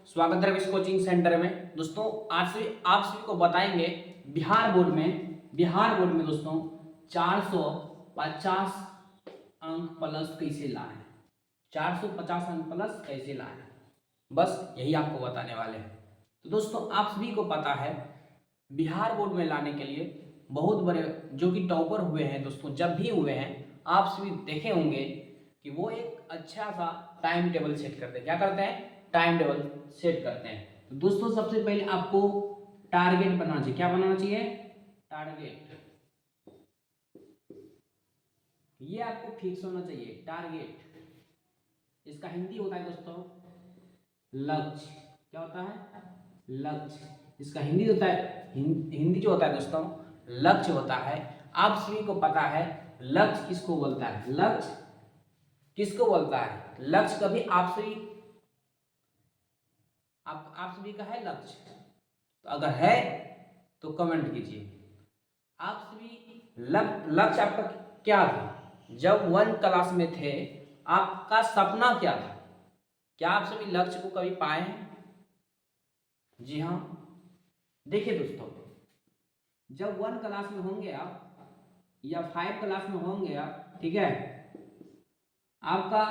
स्वागत है रविश coaching centre में। दोस्तों आज से आप सभी को बताएंगे बिहार बोर्ड में दोस्तों 450 अंक प्लस कैसे लाए, 450 अंक प्लस कैसे लाए, बस यही आपको बताने वाले हैं। तो दोस्तों आप सभी को पता है बिहार बोर्ड में लाने के लिए बहुत बड़े जो कि टॉपर हुए हैं दोस्तों, जब भी हुए हैं आप सभी देखे होंगे कि वो एक अच्छा सा टाइम टेबल सेट करते हैं। क्या करते हैं? टाइम टेबल सेट करते हैं। तो दोस्तों सबसे पहले आपको टारगेट बनाना चाहिए। क्या बनाना चाहिए? टारगेट। ये आपको फिक्स होना चाहिए। टारगेट इसका हिंदी होता है दोस्तों लक्ष्य। क्या होता है? लक्ष्य। इसका हिंदी होता है हिंदी जो होता है दोस्तों लक्ष्य होता है। आप सभी को पता है लक्ष्य किसको बोलता है? लक्ष्य किसको बोलता है? लक्ष्य कभी आप सभी का है लक्ष्य? तो अगर है तो कमेंट कीजिए। आप सभी लक्ष्य आपका क्या था जब 1 क्लास में थे? आपका सपना क्या था? क्या आप सभी लक्ष्य को कभी पाए हैं? जी हाँ। देखिए दोस्तों, जब 1 क्लास में होंगे आप या 5 क्लास में होंगे आप, ठीक है, आपका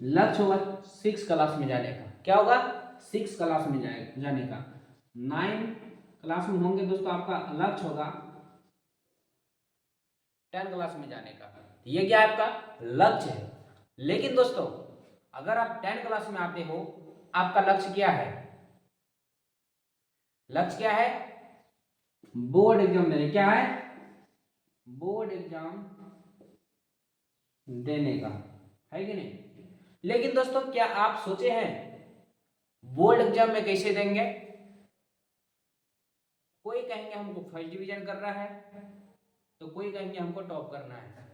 लक्ष्य होगा 6 क्लास में जाने का। क्या होगा? 6 क्लास में जाने का। 9 क्लास में होंगे दोस्तों आपका लक्ष्य होगा 10 क्लास में जाने का। ये क्या है? आपका लक्ष्य है। लेकिन दोस्तों अगर आप 10 क्लास में आते हो, आपका लक्ष्य क्या है? लक्ष्य क्या है? बोर्ड एग्जाम देने। क्या है? बोर्ड एग्जाम देने का, है कि नहीं? लेकिन दोस्तों क्या आप सोचे हैं बोर्ड एग्जाम में कैसे देंगे? कोई कहेंगे हमको फर्स्ट डिवीजन कर रहा है, तो कोई कहेंगे हमको टॉप करना है।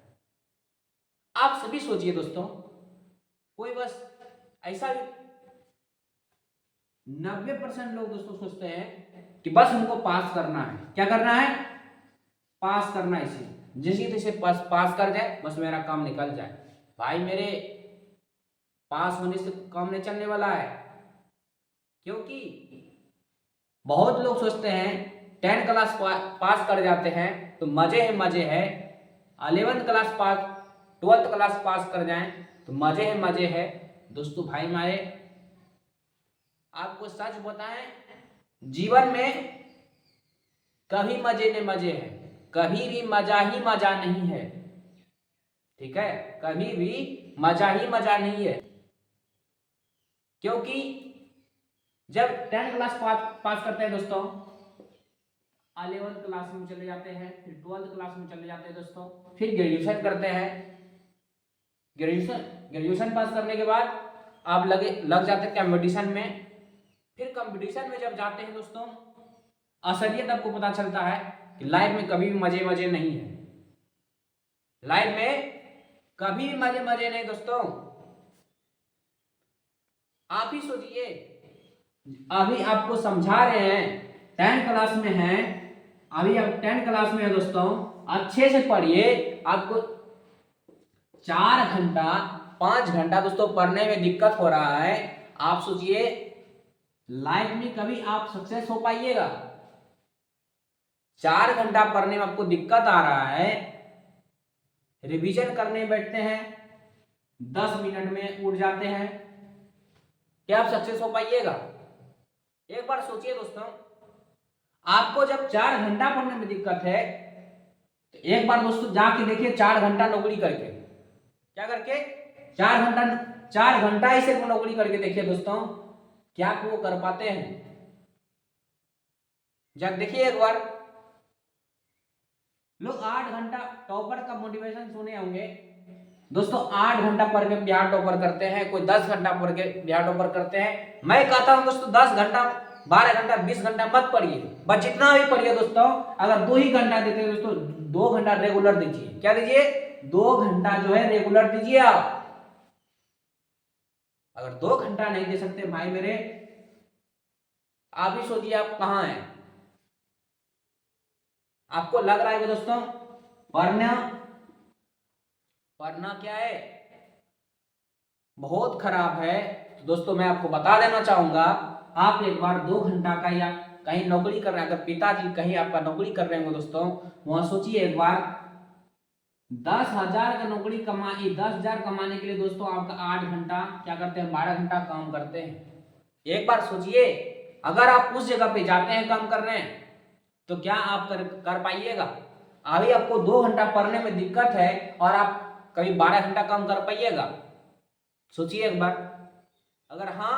आप सभी सोचिए दोस्तों, कोई बस ऐसा 90% लोग दोस्तों सोचते हैं कि बस हमको पास करना है। क्या करना है? पास करना है। इसे जैसे तैसे पास कर जाए, बस मेरा काम निकल जाए। भाई मेरे पास होने से काम नहीं चलने वाला है, क्योंकि बहुत लोग सोचते हैं 10 क्लास पास कर जाते हैं तो मजे है, मजे है। 11th class pass, 12th class pass कर जाएं तो मजे है। दोस्तों भाई मारे आपको सच बताएं, जीवन में कभी मजे ने मजे है, कभी भी मजा ही मजा नहीं है। ठीक है, कभी भी मजा ही मजा नहीं है। क्योंकि जब 10 क्लास पास करते हैं दोस्तों, 11th क्लास में चले जाते हैं, फिर 12th क्लास में चले जाते हैं दोस्तों, फिर ग्रेजुएशन करते हैं। ग्रेजुएशन पास करने के बाद आप लग जाते हैं कंपटीशन में। फिर कंपटीशन में जब जाते हैं दोस्तों, असलियत आपको पता चलता है कि लाइफ में कभी भी मजे मजे नहीं है। लाइफ में कभी भी मजे मजे नहीं दोस्तों। आप ही सोचिए, अभी आपको समझा रहे हैं 10 क्लास में हैं, अभी आप 10 क्लास में है दोस्तों, अच्छे से पढ़िए। आपको 4 घंटा 5 घंटा दोस्तों पढ़ने में दिक्कत हो रहा है। आप सोचिए लाइफ में कभी आप सक्सेस हो पाइएगा? 4 घंटा पढ़ने में आपको दिक्कत आ रहा है, रिवीजन करने बैठते हैं 10 मिनट में उठ जाते हैं, क्या आप सक्सेस हो पाइएगा? एक बार सोचिए दोस्तों, आपको जब 4 घंटा पढ़ने में दिक्कत है तो एक बार दोस्तों जाके देखिए 4 घंटा नौकरी करके। क्या करके? 4 घंटा ही सिर्फ नौकरी करके देखिए दोस्तों, क्या वो कर पाते हैं? जब देखिए एक बार लोग 8 घंटा टॉपर का मोटिवेशन सुने होंगे दोस्तों, 8 घंटा पढ़ के बिहार टॉपर करते हैं, कोई 10 घंटा पढ़ के बिहार टॉपर करते हैं। मैं कहता हूं दोस्तों 10 घंटा 12 घंटा 20 घंटा मत पढ़िए, बस जितना भी पढ़िए दोस्तों, अगर 2 ही घंटा देते हैं दोस्तों, 2 घंटा रेगुलर दीजिए। क्या दीजिए? 2 घंटा जो है रेगुलर दीजिए। आप अगर 2 घंटा नहीं दे सकते भाई मेरे, आप ही सोचिए आप कहां हैं। आपको लग रहा है कि दोस्तों पढ़ना क्या है, बहुत खराब है, दोस्तों मैं आपको बता देना चाहूंगा, आप एक बार 2 घंटा का या कहीं नौकरी कर रहे हैं, अगर पिताजी कहीं आपका नौकरी कर रहे होंगे दोस्तों, वहां सोचिए एक बार 10,000 का नौकरी कमाई, 10,000 कमाने के लिए दोस्तों आपका 8 घंटा क्या करते हैं, 12 घंटा काम करते हैं। एक बार सोचिए, अगर आप उस जगह पे जाते हैं काम करने, तो क्या आप कर पाइएगा? अभी आपको 2 घंटा पढ़ने में दिक्कत है और आप कभी 12 घंटा काम कर पाइएगा? सोचिए एक बार। अगर हाँ,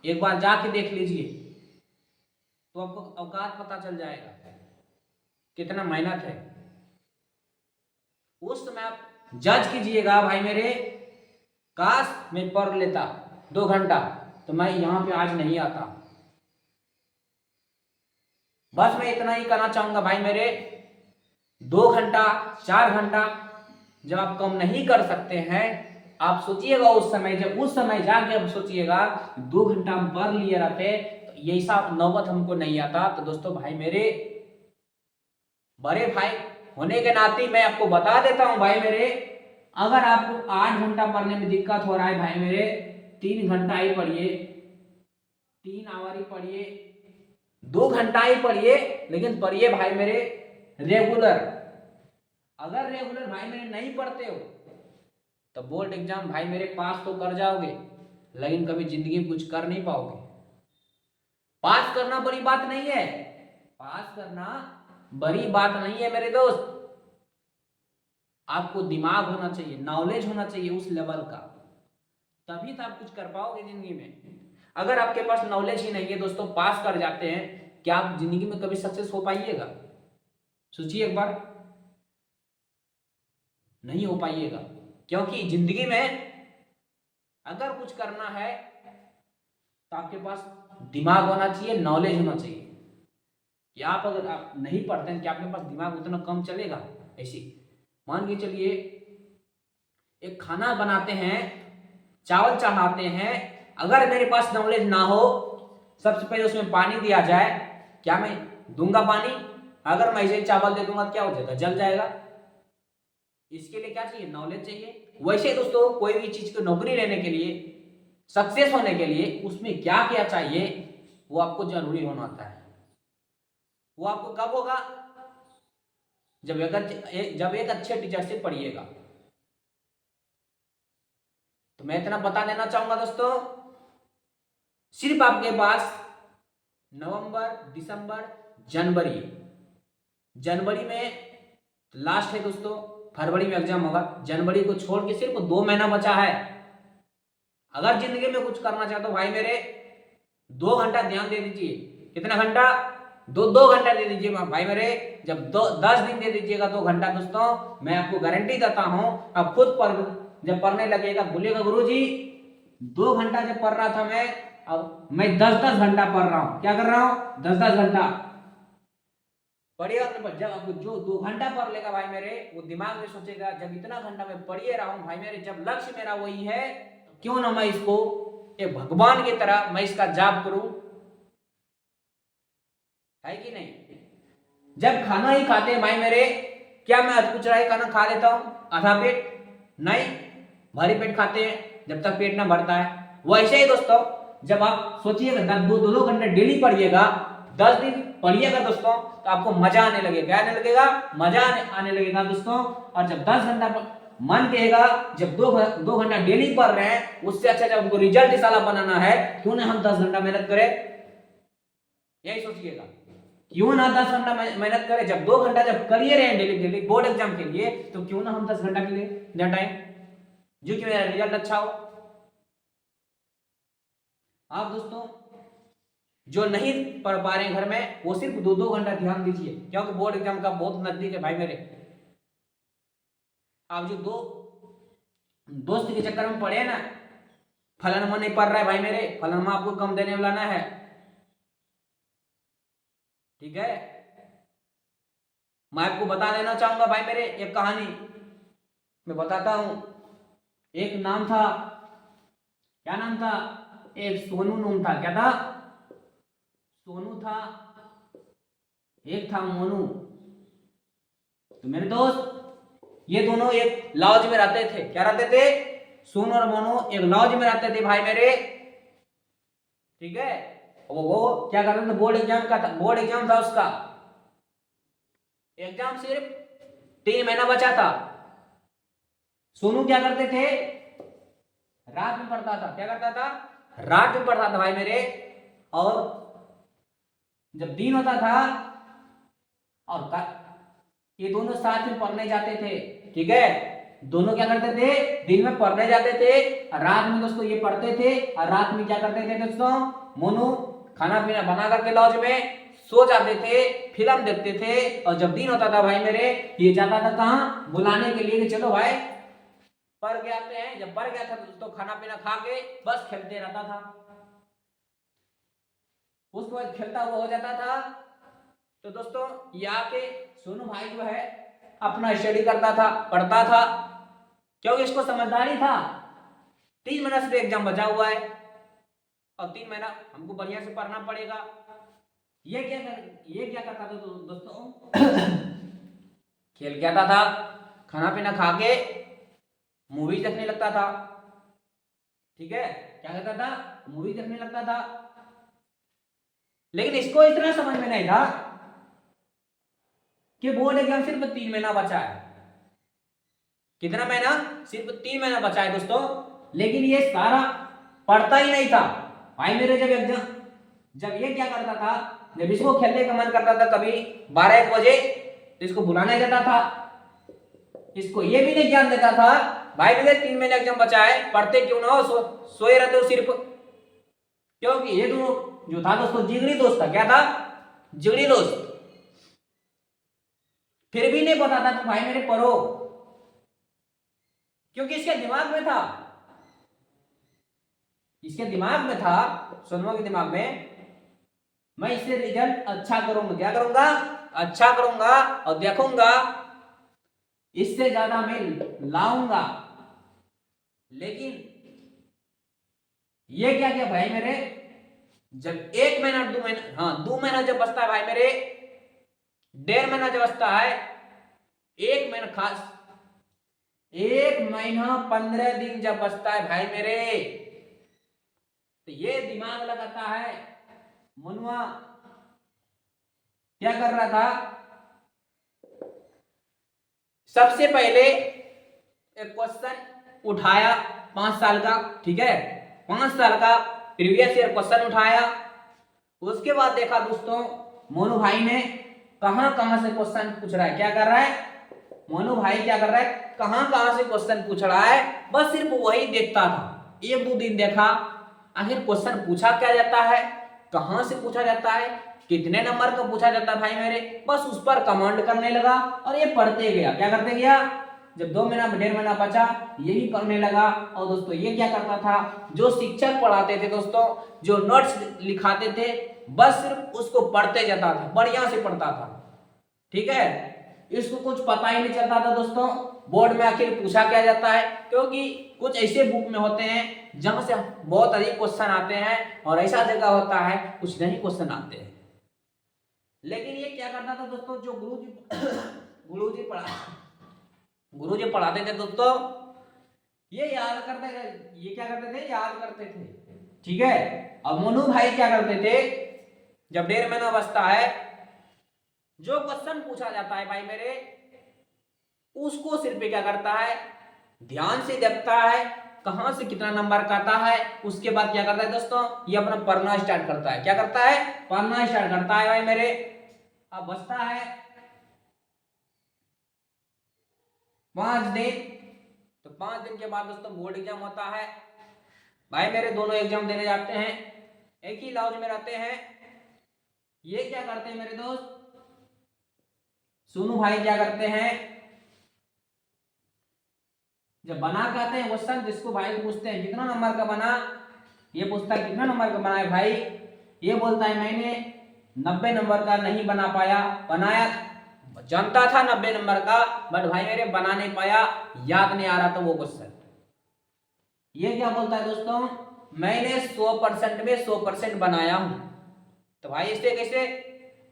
एक बार जाके देख लीजिए तो आपको औकात पता चल जाएगा कितना मेहनत है। उस समय आप जज कीजिएगा, भाई मेरे काश मैं पढ़ लेता 2 घंटा तो मैं यहां पे आज नहीं आता। बस मैं इतना ही कहना चाहूंगा भाई मेरे, 2 घंटा 4 घंटा जब आप कम नहीं कर सकते हैं, आप सोचिएगा उस समय, जब उस समय जाके आप सोचिएगा 2 घंटा हम पढ़ लिए रहते तो ये सब नौबत हमको नहीं आता। तो दोस्तों भाई मेरे, बड़े भाई होने के नाते मैं आपको बता देता हूं भाई मेरे, अगर आपको 8 घंटा पढ़ने में दिक्कत हो रहा है भाई मेरे, 3 घंटा ही पढ़िए, 3 आवर ही पढ़िए, 2 घंटा ही पढ़िए, लेकिन पढ़िए भाई मेरे रेगुलर। अगर रेगुलर भाई मेरे नहीं पढ़ते हो तो बोर्ड एग्जाम भाई मेरे पास तो कर जाओगे, लेकिन कभी जिंदगी में कुछ कर नहीं पाओगे। पास करना बड़ी बात नहीं है, पास करना बड़ी बात नहीं है मेरे दोस्त। आपको दिमाग होना चाहिए, नॉलेज होना चाहिए उस लेवल का, तभी तो आप कुछ कर पाओगे जिंदगी में। अगर आपके पास नॉलेज ही नहीं है दोस्तों, पास कर जाते हैं, क्या आप जिंदगी में कभी सक्सेस हो पाइएगा? सोचिए एक बार, नहीं हो पाइएगा। क्योंकि जिंदगी में अगर कुछ करना है तो आपके पास दिमाग होना चाहिए, नॉलेज होना चाहिए। कि आप अगर आप नहीं पढ़ते हैं, कि आपके पास दिमाग उतना कम चलेगा? ऐसी मान के चलिए, एक खाना बनाते हैं, चावल चढ़ाते हैं, अगर मेरे पास नॉलेज ना हो, सबसे पहले उसमें पानी दिया जाए, क्या मैं दूंगा पानी? अगर मैं इसे चावल दे दूंगा क्या हो जाएगा? जल जाएगा। इसके लिए क्या चाहिए? नॉलेज चाहिए। वैसे दोस्तों कोई भी चीज की नौकरी लेने के लिए, सक्सेस होने के लिए, उसमें क्या क्या चाहिए वो आपको जरूरी होना होता है। वो आपको कब होगा? जब एक अच्छे टीचर से पढ़िएगा। तो मैं इतना बता देना चाहूंगा दोस्तों, सिर्फ आपके पास नवंबर, दिसंबर, जनवरी में लास्ट है दोस्तों, फरवरी में एग्जाम होगा, जनवरी को छोड़ के सिर्फ 2 महीना बचा है। अगर जिंदगी में कुछ करना चाहते हो भाई मेरे, 2 घंटा ध्यान दे दीजिए। कितना घंटा? 2 घंटा दे दीजिए भाई मेरे। जब 10 दिन दे दीजिएगा 2 घंटा दोस्तों, मैं आपको गारंटी देता हूं, आप खुद जब पढ़ने लगेगा बोलिएगा गुरुजी 2 घंटा जब पढ़ रहा था मैं, अब मैं 10-10 घंटा पढ़ रहा हूं। क्या कर रहा हूं? 10-10 घंटा पढ़िएगा। जब आपको जो 2 घंटा पढ़ लेगा भाई मेरे, वो दिमाग में सोचेगा जब इतना घंटा मैं पढ़िए रहा हूं भाई मेरे, जब लक्ष्य मेरा वही है, तो क्यों ना मैं इसको एक भगवान की तरह मैं इसका जाप करूं, है कि नहीं? जब खाना ही खाते हैं भाई मेरे, क्या मैं अधकुचरा ही खाना खा लेता हूं आधा पेट? नहीं, भारी पेट खाते हैं जब तक पेट ना भरता है। वैसे ही दोस्तों, जब आप सोचिएगा 2 घंटे डेली पढ़िएगा, 10 दिन पढ़िएगा दोस्तों, तो आपको मजा आने लगेगा। क्या आने लगेगा? मजा आने लगेगा दोस्तों। और जब 10 घंटा मन कहेगा, जब 2 घंटा डेली पढ़ रहे हैं, उससे अच्छा जब हमको रिजल्ट ही साला बनाना है, क्यों ना हम 10 घंटा मेहनत करें? यही सोचिएगा, क्यों ना 10 घंटा मेहनत करें। जब 2 घंटा जब करिए रहे हैं डेली बोर्ड एग्जाम के लिए, तो क्यों ना हम 10 घंटा के लिए दे टाइम, जो कि मेरा रिजल्ट अच्छा हो। आप दोस्तों जो नहीं पढ़ पा रहे हैं घर में, वो सिर्फ 2-2 घंटा ध्यान दीजिए, क्योंकि बोर्ड एग्जाम का बहुत नजदीक है भाई मेरे। आप जो दोस्त के चक्कर में पढ़े ना, फलाना नहीं पढ़ रहा है भाई मेरे, फलाना आपको कम देने वाला ना है, ठीक है? मैं आपको बता देना चाहूंगा भाई मेरे, एक कहानी मैं बताता हूं। एक नाम था, क्या नाम था? एक सोनू नाम था। क्या था? सोनू था, एक था मोनू। तो मेरे दोस्त, ये दोनों एक लॉज में रहते थे। क्या रहते थे? सोनू और मोनू एक लॉज में रहते थे भाई मेरे। ठीक है। वो क्या करता था, बोर्ड एग्जाम का था, बोर्ड एग्जाम था उसका, एग्जाम सिर्फ 3 महीना बचा था। सोनू क्या करते थे, रात में पढ़ता था। क्या करता था, रात में पढ़ता था भाई मेरे। और जब दिन होता था और ये दोनों साथ में पढ़ने जाते थे, ठीक है। दोनों क्या करते थे, दिन में पढ़ने जाते थे, रात में दोस्तों ये पढ़ते थे। और रात में क्या करते थे दोस्तों, मोनू खाना पीना बना करके लॉज में सो जाते थे, फिल्म देखते थे। और जब दिन होता था भाई मेरे, ये जाता था कहाँ, बुलाने के लिए कि चलो भाई पढ़ के आते हैं। जब पढ़ गया था दोस्तों, खाना पीना खा के बस खेलते रहता था। उसके बाद खेलता हुआ हो जाता था। तो दोस्तों ये आके सोनू भाई जो है अपना स्टडी करता था, पढ़ता था, क्योंकि इसको समझदारी था 3 महीना से एग्जाम बचा हुआ है और 3 महीना हमको बढ़िया से पढ़ना पड़ेगा। ये क्या करता था दोस्तों खेल के आता था, खाना पीना खा के मूवी देखने लगता था, ठीक है। क्या करता था, मूवी देखने लगता था। लेकिन इसको इतना समझ में नहीं था कि बोर्ड एग्जाम सिर्फ 3 महीना बचा है। कितना महीना, सिर्फ 3 महीना बचा है दोस्तों। लेकिन ये सारा पढ़ता ही नहीं था भाई मेरे। जब एग्जाम, जब ये क्या करता था, जब इसको खेलने का मन करता था कभी 12-1 बजे, तो इसको बुलाने जाता था। इसको ये भी नहीं ज्ञान देता था भाई मेरे 3 महीने एग्जाम बचा है, पढ़ते क्यों ना हो, सोए रहते हो सिर्फ। क्योंकि ये दोनों जो था दोस्तों जिगरी दोस्त था। क्या था, जिगरी दोस्त। फिर भी नहीं बताता था भाई मेरे पढ़ो, क्योंकि इसके दिमाग में था, इसके दिमाग में था, सोनू के दिमाग में, मैं इससे रिजल्ट अच्छा करूंगा। क्या करूंगा, अच्छा करूंगा और देखूंगा इससे ज्यादा मैं लाऊंगा। लेकिन ये क्या किया भाई मेरे, जब 1 महीना 2 महीना, हाँ 2 महीना जब बचता है भाई मेरे, 1.5 महीना जब बचता है, 1 महीना खास, 1 महीना 15 दिन जब बचता है भाई मेरे, तो ये दिमाग लगाता है मुनवा। क्या कर रहा था, सबसे पहले एक क्वेश्चन उठाया 5 साल का, ठीक है, 5 साल का प्रीवियस ईयर क्वेश्चन उठाया। उसके बाद देखा दोस्तों मोनू भाई ने कहां कहां से क्वेश्चन पूछ रहा है। क्या कर रहा है, मोनू भाई क्या कर रहा है, कहां कहां से क्वेश्चन पूछ रहा है, बस सिर्फ वही देखता था। 1-2 दिन देखा, आखिर क्वेश्चन पूछा क्या जाता है, कहां से पूछा जाता है, कितने नंबर का पूछा जाता है भाई मेरे, बस उस पर कमांड करने लगा और ये पढ़ते गया। क्या करते गया, जब 2 महीना 1.5 महीना बचा, यही करने लगा। और दोस्तों ये क्या करता था, जो शिक्षक पढ़ाते थे दोस्तों, जो नोट्स लिखाते थे, बस सिर्फ उसको पढ़ते जाता था, बढ़िया से पढ़ता था, ठीक है। इसको कुछ पता ही नहीं चलता था दोस्तों बोर्ड में आखिर पूछा क्या जाता है, क्योंकि कुछ ऐसे बुक में होते हैं जहां से बहुत अधिक क्वेश्चन आते हैं और ऐसा जगह होता है कुछ नहीं क्वेश्चन आते हैं। लेकिन ये क्या करता था दोस्तों, जो गुरुजी पढ़ाते थे दोस्तों, ये याद करते थे। ये क्या करते थे, याद करते थे, ठीक है। अब मोनू भाई क्या करते थे, जब 1.5 महीना बचता है, जो क्वेश्चन पूछा जाता है भाई मेरे, उसको सिर्फ क्या करता है, ध्यान से देखता है कहां से कितना नंबर का आता है। उसके बाद क्या करता है दोस्तों, ये अपना पढ़ना स्टार्ट करता है। क्या करता है, पढ़ना स्टार्ट करता है भाई मेरे। अब बचता है 5 दिन, तो 5 दिन के बाद दोस्तों बोर्ड एग्जाम होता है भाई मेरे। दोनों एग्जाम देने जाते हैं, एक ही लॉज में रहते हैं। ये क्या करते हैं मेरे दोस्त, सोनू भाई क्या करते हैं, जब बना के आते हैं क्वेश्चन, जिसको भाई को पूछते हैं कितना नंबर का बना, ये पूछता है कितना नंबर का बना है भाई, ये बोलता है मैंने 90 नंबर का नहीं बना पाया, बनाया जानता था 90 नंबर का, बट भाई मेरे बना नहीं पाया, याद नहीं आ रहा था वो क्वेश्चन। ये क्या बोलता है दोस्तों, मैंने 100% में 100% बनाया हूं। तो भाई इससे कैसे,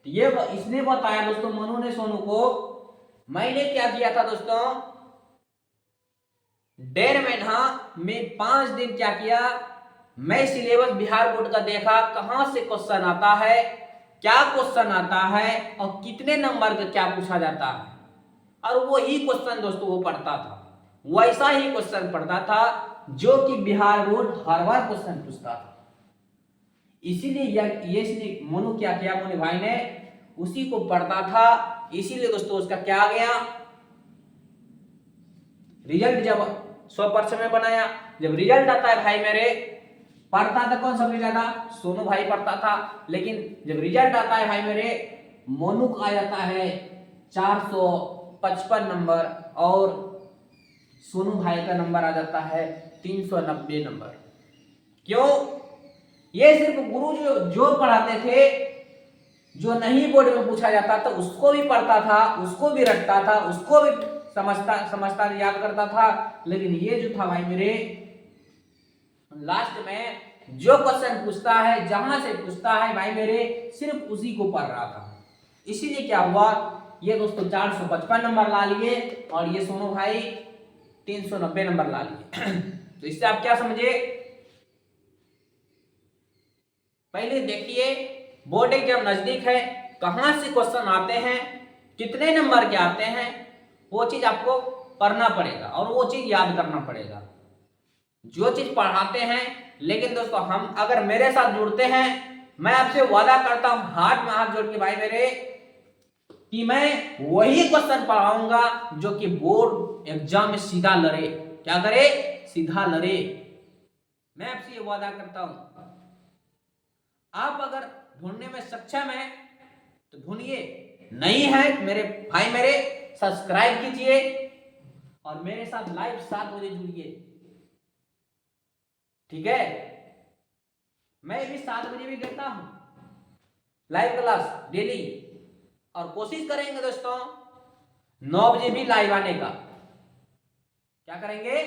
ये इसने बताया दोस्तों मनु ने सोनू को, मैंने क्या किया था दोस्तों, 1.5 महीना में 5 दिन क्या किया, मैं सिलेबस बिहार बोर्ड का देखा, कहां से क्वेश्चन आता है, क्या क्वेश्चन आता है और कितने नंबर का क्या पूछा जाता है, और वही क्वेश्चन दोस्तों वो पढ़ता था, वैसा ही क्वेश्चन पढ़ता था जो कि बिहार बोर्ड हर बार क्वेश्चन पूछता था। इसीलिए ये मोनू क्या किया, मोनू भाई ने उसी को पढ़ता था, इसीलिए दोस्तों उसका क्या आ गया रिजल्ट। जब 100% में बनाया, जब रिजल्ट आता है भाई मेरे, पढ़ता था कौन सबसे ज्यादा, सोनू भाई पढ़ता था, लेकिन जब रिजल्ट आता है भाई मेरे, मोनू का आ जाता है 455 नंबर और सोनू भाई का नंबर आ जाता है 390 नंबर। क्यों? ये सिर्फ गुरु जो पढ़ाते थे, जो नहीं बोर्ड में पूछा जाता था उसको भी पढ़ता था, उसको भी रटता था, उसको भी समझता याद करता था, लेकिन ये जो था भाई मेरे, लास्ट में जो क्वेश्चन पूछता है, जहां से पूछता है भाई मेरे, सिर्फ उसी को पढ़ रहा था। इसीलिए क्या हुआ, ये दोस्तों 455 नंबर ला लिए और ये सोनू भाई 390 नंबर ला लिए। तो इससे आप क्या समझे, पहले देखिए बोर्ड एग्जाम नजदीक है, कहां से क्वेश्चन आते हैं, कितने नंबर के आते हैं, वो चीज आपको पढ़ना पड़ेगा और वो चीज याद करना पड़ेगा, जो चीज पढ़ाते हैं। लेकिन दोस्तों हम अगर मेरे साथ जुड़ते हैं, मैं आपसे वादा करता हूं हाथ में हाथ जोड़ के भाई मेरे, कि मैं वही क्वेश्चन पढ़ाऊंगा जो कि बोर्ड एग्जाम में सीधा लड़े। क्या करे? सीधा लड़े। मैं आपसे ये वादा करता हूं। आप अगर ढूंढने में सक्षम है तो ढूंढिए, नहीं है मेरे भाई मेरे, सब्सक्राइब कीजिए और मेरे साथ लाइव 7 बजे जुड़िए। ठीक है? मैं भी 7 बजे भी देता हूं लाइव क्लास डेली, और कोशिश करेंगे दोस्तों 9 बजे भी लाइव आने का। क्या करेंगे?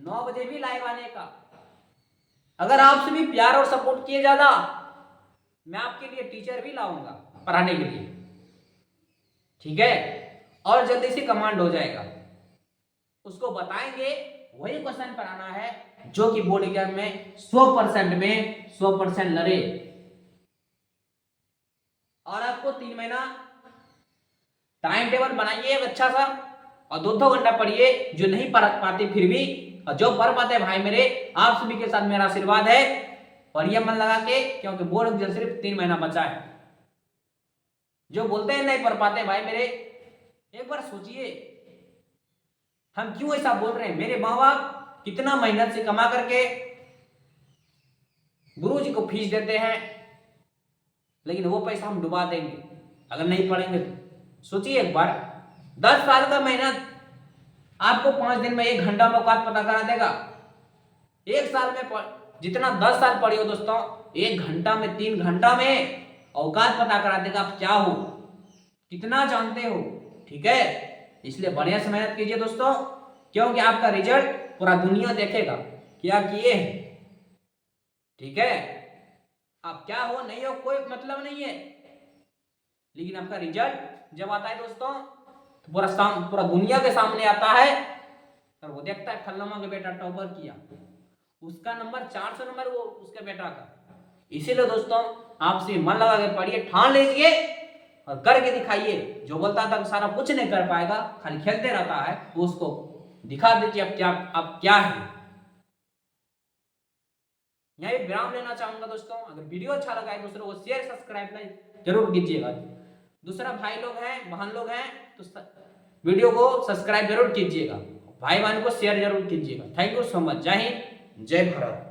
9 बजे भी लाइव आने का। अगर आपसे भी प्यार और सपोर्ट किए ज्यादा, मैं आपके लिए टीचर भी लाऊंगा पढ़ाने के लिए। ठीक है? और जल्दी से कमांड हो जाएगा, उसको बताएंगे, वही क्वेश्चन पढ़ाना है जो कि बोर्ड एग्जाम में 100% में 100% लड़े। और आपको 3 महीना टाइम टेबल बनाइए एक अच्छा सा, और 2-2 घंटा पढ़िए, जो नहीं पढ़ पाते फिर भी, और जो पढ़ पाते भाई मेरे, आप सभी के साथ मेरा आशीर्वाद है, पढ़िए मन लगा के, क्योंकि बोर्ड एग्जाम सिर्फ 3 महीना बचा है। जो बोलते हैं नहीं पढ़ पाते भाई मेरे, एक बार सोचिए हम क्यों ऐसा बोल रहे हैं। मेरे माँ बाप कितना मेहनत से कमा करके गुरु जी को फीस देते हैं, लेकिन वो पैसा हम डुबा देंगे अगर नहीं पढ़ेंगे तो। सोचिए एक बार, 10 साल का मेहनत आपको 5 दिन में 1 घंटा में औकात पता करा देगा। 1 साल में जितना 10 साल पढ़े हो दोस्तों, 1 घंटा में 3 घंटा में औकात पता करा देगा आप क्या हो, कितना जानते हो। ठीक है? इसलिए बढ़िया से मेहनत कीजिए दोस्तों, क्योंकि आपका रिजल्ट पूरा दुनिया देखेगा क्या किए हैं। ठीक है? आप क्या हो नहीं हो कोई मतलब नहीं है, लेकिन आपका रिजल्ट जब आता है दोस्तों तो पूरा दुनिया के सामने आता है, और वो देखता है फल्लमा का बेटा टॉपर किया, उसका नंबर 400 नंबर वो उसके बेटा का। इसीलिए दोस्तों आपसे मन लगा के पढ़िए, ठान लीजिए और करके दिखाइए। जो बोलता था सारा कुछ नहीं कर पाएगा, खाली खेलते रहता है, वो उसको दिखा दीजिए अब क्या है। यही विराम लेना चाहूंगा दोस्तों। अगर वीडियो अच्छा लगा है दूसरों को शेयर सब्सक्राइब जरूर कीजिएगा। दूसरा भाई लोग हैं बहन लोग हैं तो वीडियो को सब्सक्राइब जरूर कीजिएगा, भाई बहन को शेयर जरूर कीजिएगा। Thank you so much. जय हिंद, जय भारत।